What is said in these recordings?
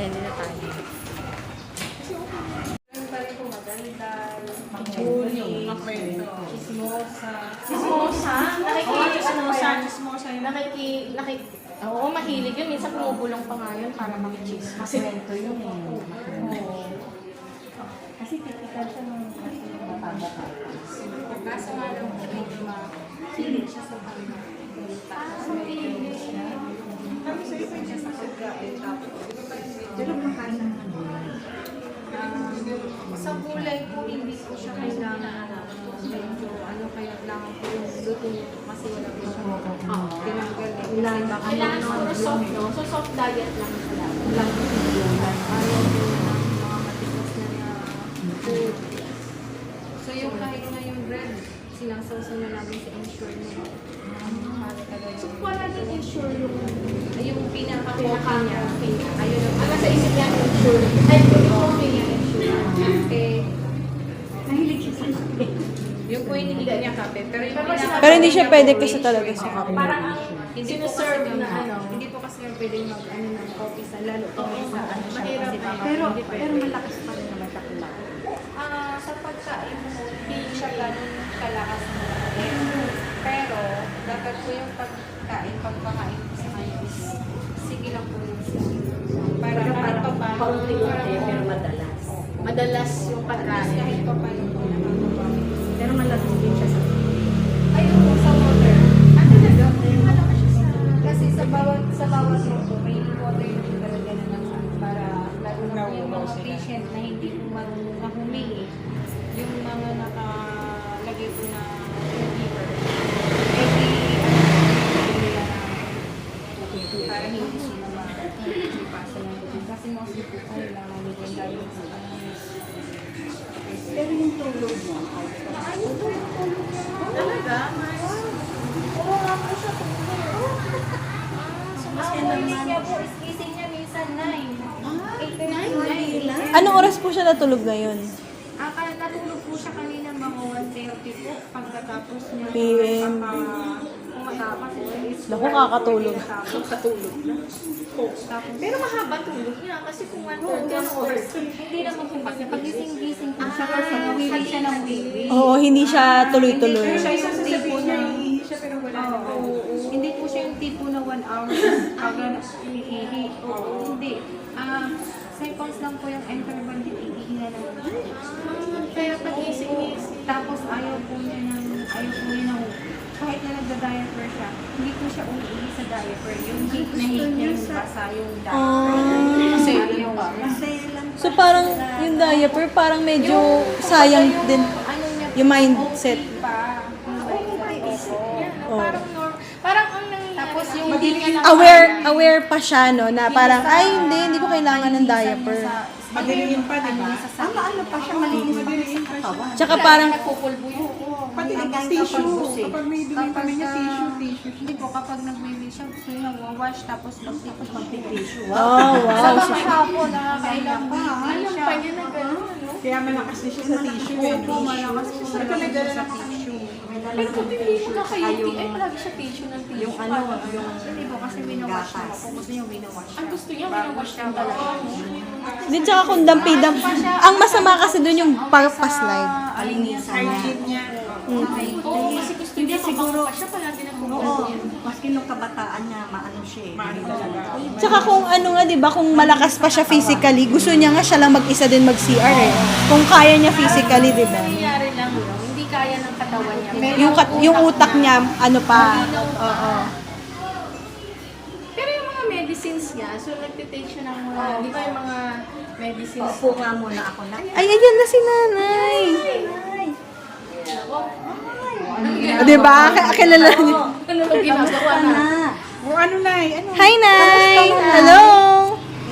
Ayan, nila tayo. Chismosa? Oo, mahilig yun. Minsan pumubulong pa nga yun para makichismas. Kwento yun eh. Kasi typical siya ng matanda. Kaso nga lang, medyo mahilig siya sa pagkain. Mahilig siya. Kami sa iba siya sa pagkain. Pero makain ng Sa gulay po, hindi po siya kailangan medyo kaya kailangan po yung luto-luto kasi wala po siya tinanggal eh. Kailangan po soft, no? So soft diet lang sila. Lang po yung ayaw po ng mga matigas na food. So yung kahit nga yung bread, sinasawsaw na namin sa ensure niya. So wala din ensure yung pinaka-coffee niya. Ayun ang sa isip niya ensure. Ay, yung coffee niya ensure. Nahilig siya sa kape. Yung po yung hindi niya kape. Pero hindi siya pwede kasi talaga sa kape. Parang sinuserve na hindi po kasi pwedeng mag-ano ng coffee sa lalo po sa ano siya. Kasi baka Pero malakas pa rin naman siya kumain. sa pagkain mo, hindi siya ganun kalakas na pero dapat po yung pagkain, pagpakain mo sa kanya is sige lang po yung sige. Para kahit pa paano. Paunti-unti pero madalas. Madalas yung pagkain. Kahit pa paano po nakakapag. Pero malakas din siya sa kape. Ayun po, sa water. Talaga? Malakas siya sa... Kasi sa bawat luto, may water yung talaga na nasa para lalo na po yung mga patient na hindi po marunong na humingi. Yung mga nakalagay po na caregiver. Para hindi sila mapasa ng luto. Kasi mostly po kailangan nila lalo sa Pero yung tulog mo, talaga? Oo, nga po siya. Ang morning niya po, gising niya minsan 9. 9? Anong oras po siya natulog ngayon? Natulog po siya kanina mga 1:30 po. Pagkatapos niya PM. pumatapos Naku, kakatulog. Katulog na. Pero mahaba tulog niya kasi kung 1:30 hours, hindi naman po kasi pagising-gising po siya kasi nawiwi siya ng wiwi. Oo, hindi siya tuloy-tuloy. Hindi siya yung tipo na hindi po siya yung tipo na 1 hour aga umiihi. Hindi. Seconds lang po yung interval din iihi na lang. Kaya pagising-gising. Tapos ayaw po niya ng kahit na nagda-diaper siya, hindi po siya umiihi sa diaper. Yung heat na heat niya yung basa yung diaper. Kasi ayaw pa. So parang yung diaper, parang medyo sayang din yung mindset. Oh. Parang ang tapos yung hindi niya Aware pa siya, no, na parang, ay hindi ko kailangan ng diaper. madaliin pa, di ba? ano pa siya, malinis pa rin sa katawan. Tsaka parang, nagpupulbo yun. Pati tissue. Kapag may dumi kami niya, tissue. Hindi po, kapag nag-baby siya, gusto niya wawash, tapos Mag-tissue. oh, wow. sa hapon, nakakailang pa. Alam pa niya na gano'n, no? Kaya malakas din siya sa tissue. Opo, malakas po talaga sa tissue. Pero kung hindi ko na kayo, ay palagi siya tissue ng tissue. Yung Hindi po, kasi winawash niya. Kung gusto niya, winawash siya. Ang gusto niya, winawash niya talaga. Di tsaka kung dampi-damp. Ang masama kasi dun yung pa-slide. Alinisan niya. Hygiene niya. Oo, kasi gusto niya, siguro siya palagi na Oo, maski nung kabataan niya, maano siya eh. Maano talaga. Tsaka kung ano nga, di ba, kung malakas pa siya physically, gusto niya nga siya lang mag-isa din mag-CR eh. Kung kaya niya physically, di ba? nangyayari lang yun, hindi kaya ng katawan niya. Yung utak niya, ano pa. Oo. Pero yung mga medicines niya, so nagtitake siya ng mga, di ba yung mga medicines? Upo nga muna ako na. Ay, ayan na si nanay. Di ba? Kilala niyo. Ano ba ginagawa na? O ano na eh, ano? Hi, Nay! Hello!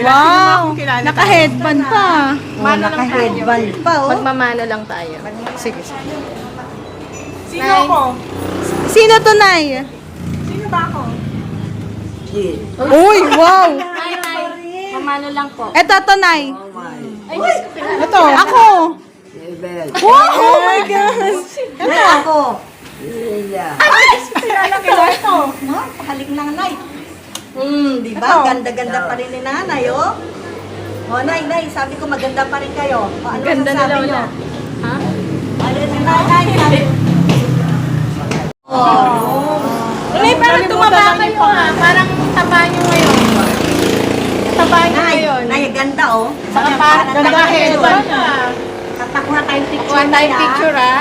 Wow! Naka-headband pa. Naka-headband pa, oh. Magmamano lang tayo. Sige. Sino ako? Sino to, Nay? Sino ba ako? Uy, wow! Nay, Nay. Mamano lang po. Eto to, Nay. Ay, Diyos ko, kilala. Ito, ako. Wow! Oh my God! Ito ako. Ito. Pakalik ng nanay. Di ba? Ganda-ganda pa rin ni nanay, oh. O, Nay, sabi ko maganda pa rin kayo. O, ano Ganda na sasabi Lola. nyo? Ha? Ano si Nay, sabi Nay, parang tumaba kayo ha. Parang taba nyo ngayon. Taba nyo ngayon. Nay, ganda oh. Saka parang Ganda headband Tatakwa tayong picture. Kuha tayong picture ha.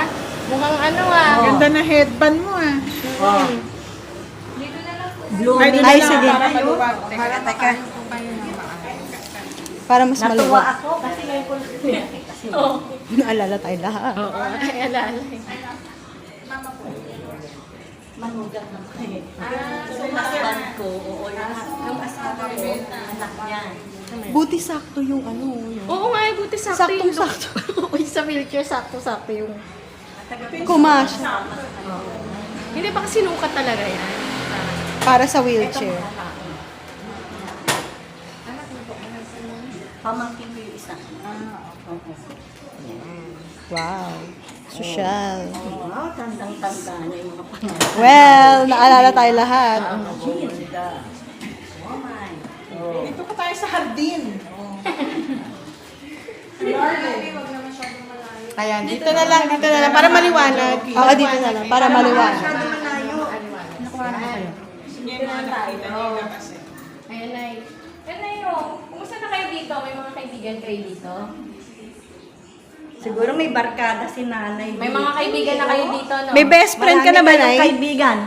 Mukhang ano ha. Ganda na headband mo ah. Oh. Blooming. Ay, doon Ay, na lang, sige. para maluwag. Teka. Para mas Natuwa maluwag. ako kasi ngayon ko Naalala tayo lahat. Oo, ay alala. manugat na kayo. Yung husband ko, oo, yung asawa ko, anak niya. Buti sakto yung ano. Yung... Oo nga, buti sakto yung Saktong-sakto. Uy, sa wheelchair, sakto-sakto yung... Kumasya. Hindi ba kasi sinukat talaga yan? Para sa wheelchair. Pamangkin ko yung isa. Wow. Social. Wow, tandang-tanda niya yung mga pangalan. Well, naalala tayo lahat. Dito pa tayo sa hardin. Ayan, dito na lang, para maliwanag. Oo, dito na lang. Para maliwanag. Ayan, Nay. Ayan, Nay, oh. Kumusta na kayo dito? May mga kaibigan kayo dito? Siguro may barkada si nanay. May mga kaibigan na kayo dito, no? May best friend ka na ba, Nay? Kaibigan.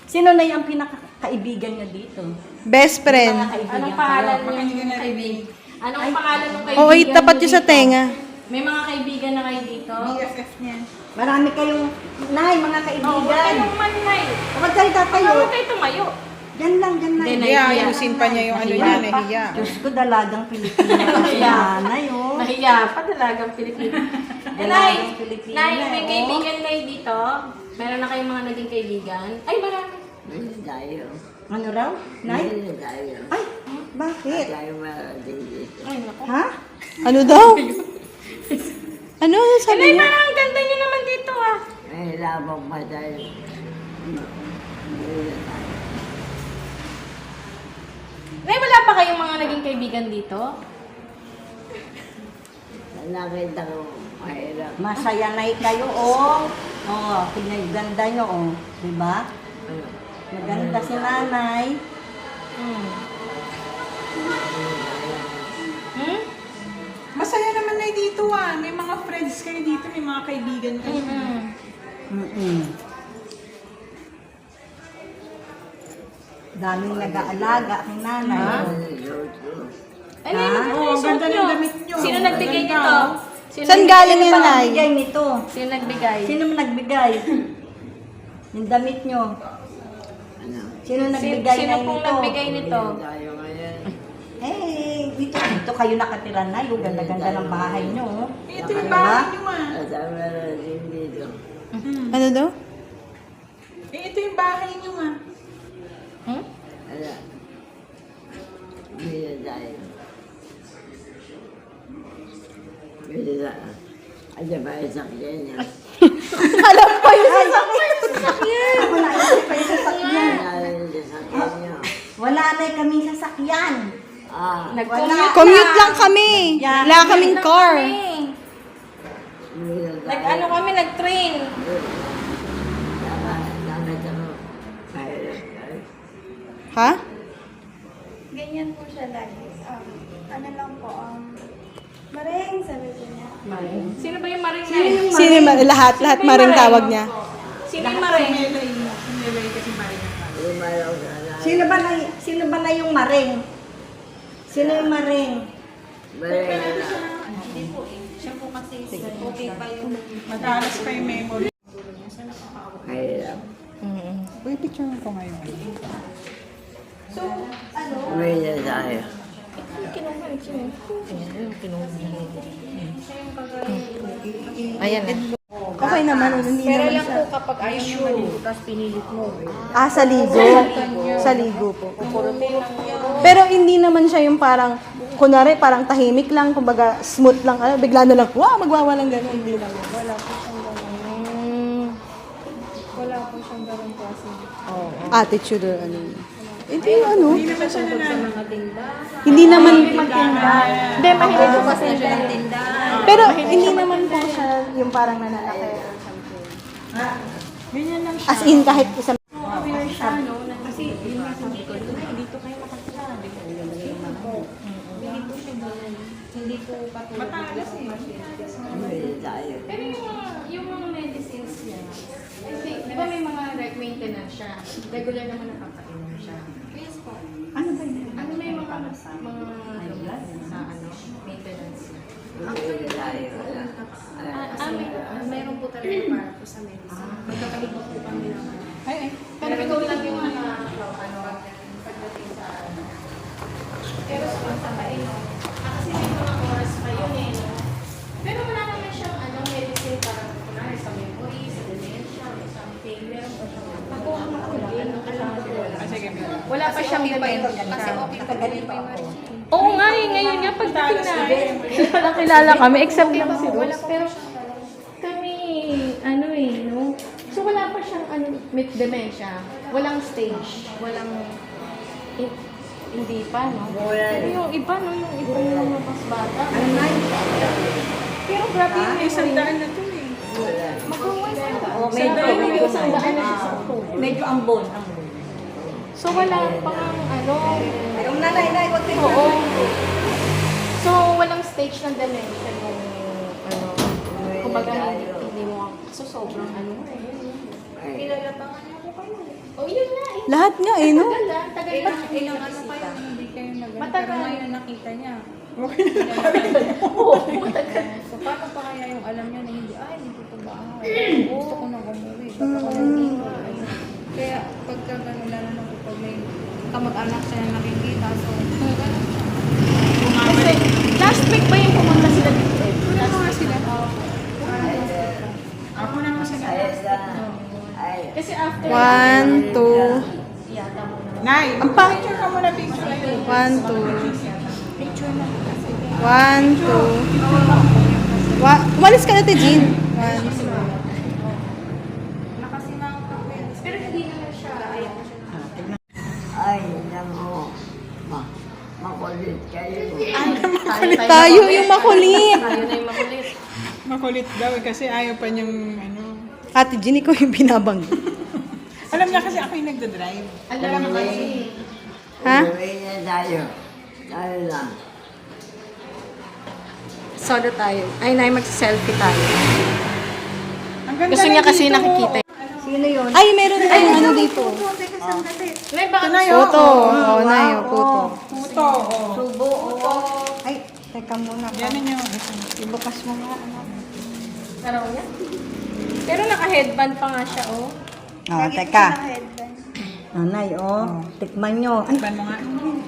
Sino na yung pinakakaibigan niyo dito? Best friend. Anong pangalan yung kaibigan? Anong pangalan ng kaibigan? Oo, itapat niyo yun sa dito? tenga. May mga kaibigan na kayo dito? BFF niya. Marami kayong, nay, mga Oo, kaibigan. kayong man, Nay. Huwag kayo tatayo. Huwag kayo tumayo. Yan lang, Hindi, nay. Nay. Yeah, ayusin pa niya yung ano niya, nahiya. Diyos ko, dalagang Pilipina. Si nanay, oh. Nahiya pa talagang Pilipino. Eh, Nay, Dalagang Pilipina, Nay, may oh. kaibigan kayo dito? Meron na kayong mga naging kaibigan? Ay, marami. Ano raw? Nay? Ay, bakit? Ay, naku. Ha? Ano daw? Ano Eh, sabi Nay, niya? parang ang ganda nyo naman dito, ah. Nay, wala pa kayong mga naging kaibigan dito? Masaya na kayo, oh. Oh, pinaganda nyo, oh. Diba? Maganda si nanay. Hmm? Masaya naman na dito ah. May mga friends kayo dito, may mga kaibigan kayo. Mm-mm. Daming nag-aalaga kay nanay. Ay, Nay, Ah, ano Oo, yung suot ganda ng nyo? damit nyo. Sino nagbigay Ganda, nito? oh. Saan galing yan, Sino ba Nay? nagbigay nito? Sino nagbigay? Sino nagbigay? Yung damit nyo. Sino nagbigay Sino na pong nito? nagbigay nito? Eh, dito kayo nakatira na. Yung ganda-ganda ng bahay nyo. oh. Ito yung bahay nyo ah. Ano daw? Ito yung bahay nyo ah. Hmm? Alam ko yung sasakyan. Ako na isip pa yung sasakyan. Wala na kaming sasakyan. Nag-commute Commute lang kami. Yeah. Wala kaming car. Nag-ano kami, nag-train. Ha? Ganyan po siya lagi. Ano lang po, Maring, sabi ko niya. Sino ba yung maring na yun? Sino yung lahat Sino maring yung tawag niya. Sino yung maring? Sinilay kasi Maria. Sino ba na yung maring? Sino yung maring? Siya po kasi okay pa yung... Madalas pa yung memory. Uy, picture mo. Ako ngayon. Ayan na. Okay naman. Hindi Pero naman lang siya. po kapag ayaw nyo maligo, tapos pinilit mo. Ah, sa ligo. Sa ligo po. Pero hindi naman siya yung parang, kunwari parang tahimik lang, kumbaga smooth lang, ano, bigla na lang, wow, magwawalang gano'n. Hindi naman. Wala po siyang ganun klase. Attitude or ano. Ito yung ano. Hindi naman siya Sa mga tindahan. Hindi naman, Hindi, mahilig ko kasi siya. pero hindi naman po siya yung parang nananakit or something. Ganyan lang siya. As in, kahit isang Aware siya, no? Kasi yun nga sabi ko, dito kayo makatira. Dito siya doon. Hindi ko patulog. Matalas eh. Pero yung mga medicines niya, kasi, di ba may mga maintenance siya? Regular naman nakakainom siya. Yes po. Ano ba yun? Ano may mga gamot sa maintenance niya? Mayroon po talaga para po sa medicine. Magkakalimutan po kami naman. Ay. Pero ikaw lang yung pagdating sa pero sa pagkakainom, kasi may mga oras pa yun eh, no? Pero wala naman siyang medicine para kunwari sa memory, sa dementia, or something. Meron po siyang pagkuha mo ko lang, wala pa siyang dementia. Kasi okay pa ganito ako. Oo nga eh, ngayon nga pagdating namin, walang kilala kami, except lang si Rose. Pero kami, no? So wala pa siyang dementia, walang stage, hindi pa, no? Pero yung iba, no? Yung iba yung mga mas bata. Pero grabe yung Isang daan na to eh. Oh, medyo ambon. So wala pang Yung nanay, wag kayo. oo. So walang stage ng dementia yung kumbaga hindi mo, so sobrang kilala pa nga ako kayo. Oh, yun nga eh. lahat nga eh, no? Tagal pa. Ilang ano pa yun, hindi kayo nag-ano. Matagal. Pero ngayon nakita niya. Oo, matagal. So, paano pa kaya yung alam niya na hindi, dito to ba? Gusto ko nang umuwi. Ba't ako nandito? Ayun. Kaya, pagka gano'n, lalo na kapag may kamag-anak siya na nakikita, so, gano'n siya. Kasi last week ba yung pumunta sila dito eh? Wala mo nga sila. Ako na nga sila. Kasi after 1, 2, yata mo na. Nay, picture ka muna, picture. 1, 2, Picture na. 1, 2. Umalis ka na, Jean. 1, 2. Nakasimang ka. Pero hindi naman siya, ayaw ko siya. Ay, namo. Makulit kayo. Makulit tayo, yung makulit. Tayo na yung makulit. Makulit daw eh, kasi ayaw pa niyang Ate Jean, ikaw yung binabang. Alam niya kasi ako yung nagda-drive. Alam mo kasi. Ha? Uwi na tayo. Tayo lang. Soda tayo. Ay, Nay, mag-selfie tayo. Ang ganda Gusto na niya kasi dito. nakikita. Sino yun? Ay, meron tayong ano dito. Nay, baka Puto. Oo, Nay, puto. Puto. Oh. Subo, Ay, teka muna. Yan niyo. Ibukas mo nga, anak. Taraw niya. Pero naka-headband pa nga siya, oh. Teka. Nanay, tikman nyo. Ay, Ban mo nga.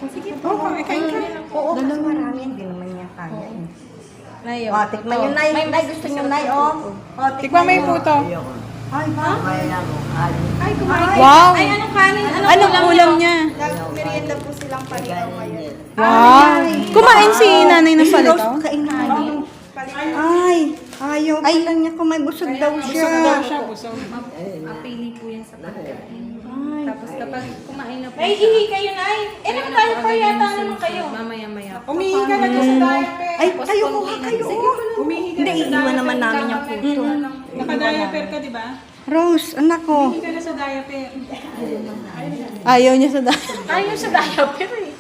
Sige po. Kain ka. oo, kasi marami. Hindi naman niya kaya. Nay, Tikman nyo, Nay. Nay, gusto nyo, Nay, Tikman mo yung puto. Ayoko. Ay, ba? Kaya ako. Ay, kumain. Wow! Ay, anong kanin? Anong ulam niya? Merienda po silang paligaw ngayon. Wow! Kumain si nanay ng palikaw? Kainin. Ay, ayaw pa lang niya kung may busog daw siya. Busog daw siya. Busog. Mapili po yan sa pagkain. Tapos kapag kumain na po Ay, ihi kayo, Nay. Eh, tayo pa yata naman kayo. mamaya-maya. Umihi ka na doon sa diaper. Ay, kayo kuha kayo. Umihi ka Hindi, na sa iiwan diaper. naman namin yung puto. Naka-diaper ka, di ba? Rose, anak ko. Umihi ka na sa diaper. Ayaw niya sa dahil. Ayaw sa diaper eh.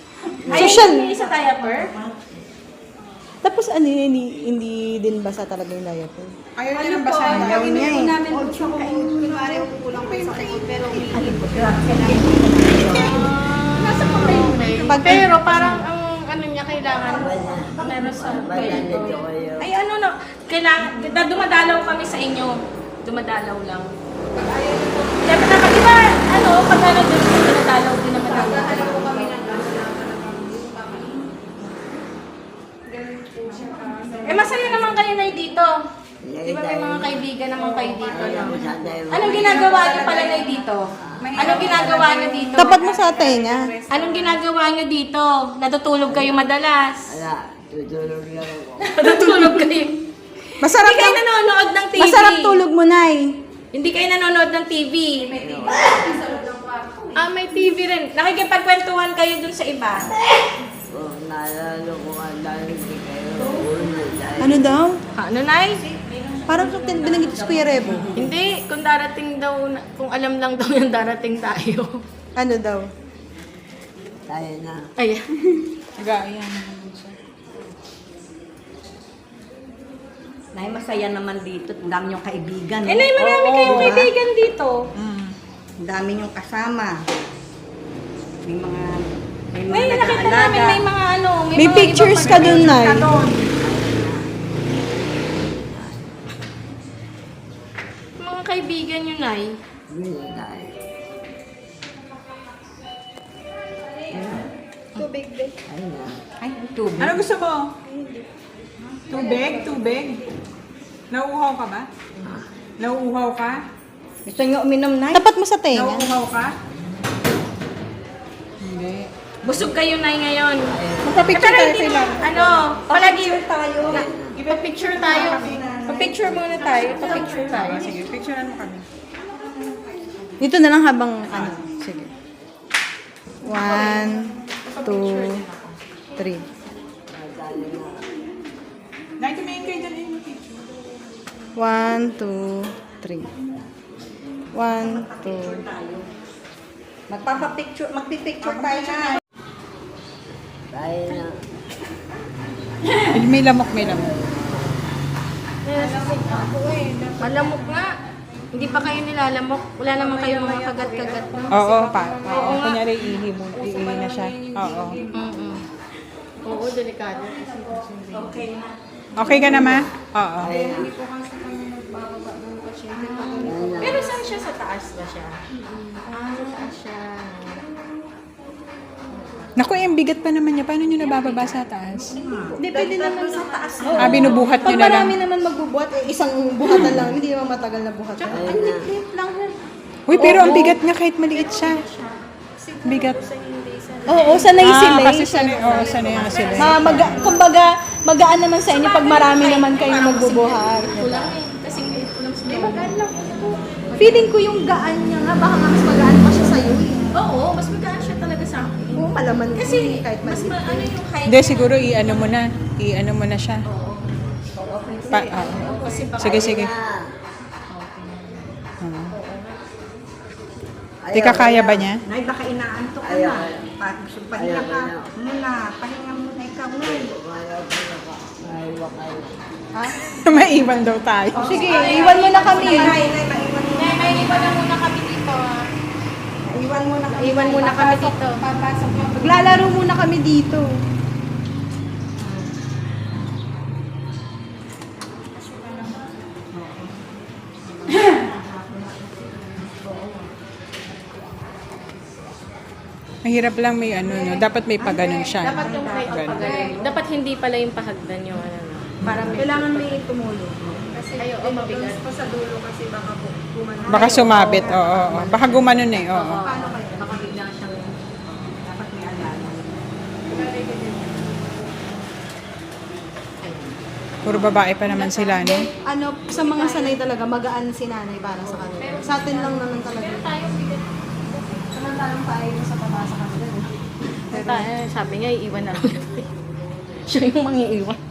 Social. Ayaw sa diaper? Tapos ano yun, hindi din basa talaga yung diaper. Ayaw niya ng basahin. Ayaw niya eh. namin po siya kung kunwari kulang po sa kanya, pero Nasa pa kayo, Nay. Pero parang ang ano niya kailangan meron sa Nandito kayo. Ay ano na, kailangan, dumadalaw kami sa inyo. Dumadalaw lang. Pag ayaw nito, di ba, pag ano din, dumadalaw din naman ako. kami ng Eh, masaya naman kayo na dito. Di ba may mga kaibigan naman kayo dito? No? Anong ginagawa niyo pala na dito? Anong ginagawa niyo dito? Tapat mo sa atay niya. Anong ginagawa niyo dito? Natutulog kayo madalas? Wala. Tutulog lang ako. Natutulog kayo? Masarap Hindi kayo na, nanonood ng TV. masarap tulog mo, Nay. Hindi kayo nanonood ng TV. May TV rin. Nakikipagkwentuhan kayo dun sa iba. Kung naalala ko nga dahil hindi kayo ulo dahil Ano daw? Ano, Nay? Parang binanggit si Kuya Rebo. Hindi, kung darating daw, kung alam lang daw yung darating tayo. Ano daw? tayo na. Ay, Nag-aaya naman siya. Nay, masaya naman dito. Ang dami niyong kaibigan. Nay, marami kayong kaibigan dito. Ang dami niyong kasama. May mga Nay, nakita namin may mga ano, May mga pictures ibang ka dun, Nay. ka dun. Mga kaibigan nyo, Nay. Hindi tayo. Tubig, babe. Ayun na. Ay, tubig. Ano gusto mo? Tubig? Tubig? Nauuhaw ka ba? Nauuhaw ka? Gusto niyo uminom, Nay? Tapat mo sa tenga. Nauuhaw ka? Hindi. Busog kayo, Nay, ngayon. Magpa-picture Pero tayo hindi sila. mo, ano, palagi, tayo. ipa-picture tayo. Pa-picture muna tayo, pa-picture tayo. Sige, picturean mo kami. Dito na lang habang ano. Sige. 1, 2, 3. Nay, tumingin kayo dyan yung picture. 1, 2, 3. 1, 2. Magpipicture tayo na. Tayo na. May lamok, may lamok. Malamok nga. Hindi pa kayo nilalamok. Wala naman kayong mga kagat-kagat. No? Oo, oo. Kunyari, ihi na siya. Oo. Mm-mm. Oo, delikado. Okay ka naman? Oo. Pero saan siya? Sa taas ba siya? Sa taas siya. Naku, yung bigat pa naman niya. Paano niyo nabababa sa taas? Hindi, pwede naman sa taas. Binubuhat Pag niyo na lang. marami naman magbubuhat, isang buhatan lang. Hindi naman matagal na buhatan. Uy, pero ang bigat niya kahit maliit siya. Bigat. Oo, sanay sila. Kasi sanay nga sila. Kumbaga, magaan naman sa inyo pag marami naman kayo magbubuhat. Kulang eh. Kasing liit ko lang sila. Magaan lang. Feeling ko yung gaan niya nga, baka nga mas magaan pa siya sa'yo. Oo, mas magaan siya talaga sa akin. Oo, malaman Kasi, kahit mas maliit. ano yung height. Hindi, siguro i-ano mo na. I-ano mo na siya. Oo. Kasi baka Sige, sige. Ayaw. Di ka kaya ba niya? Nay, baka inaantok ka Ayaw. na. Pahinga ka muna. Pahinga muna ikaw, Nay. Ayaw ko na ka. Ayaw kayo. Maiwan daw tayo. Sige, iwan mo na kami. Nay, maiwan mo. Nay, may iwan na muna kami dito. ah. Iwan mo na kami. Iwan muna kami dito. Papasok mo. Maglalaro muna kami dito. Mahirap lang may ano, no? Dapat may paganon siya. Dapat yung height Ganun. pa ganun. Dapat hindi pala yung pahagdan yung ano. no. Para may Kailangan may tumulong. Kasi ayo, mabigat. Pa sa dulo kasi baka po gumana. Baka sumabit, oo. Baka gumanon eh, oo. Baka bigla siyang Dapat may alala. Puro babae pa naman sila, no? Ano, sa mga sanay talaga, magaan si nanay para sa kanila. Sa atin lang naman talaga. tayo bigat. Samantalang tayo sa pabasa sa kanila. Sabi niya, iiwan na lang. Siya yung mangiiwan.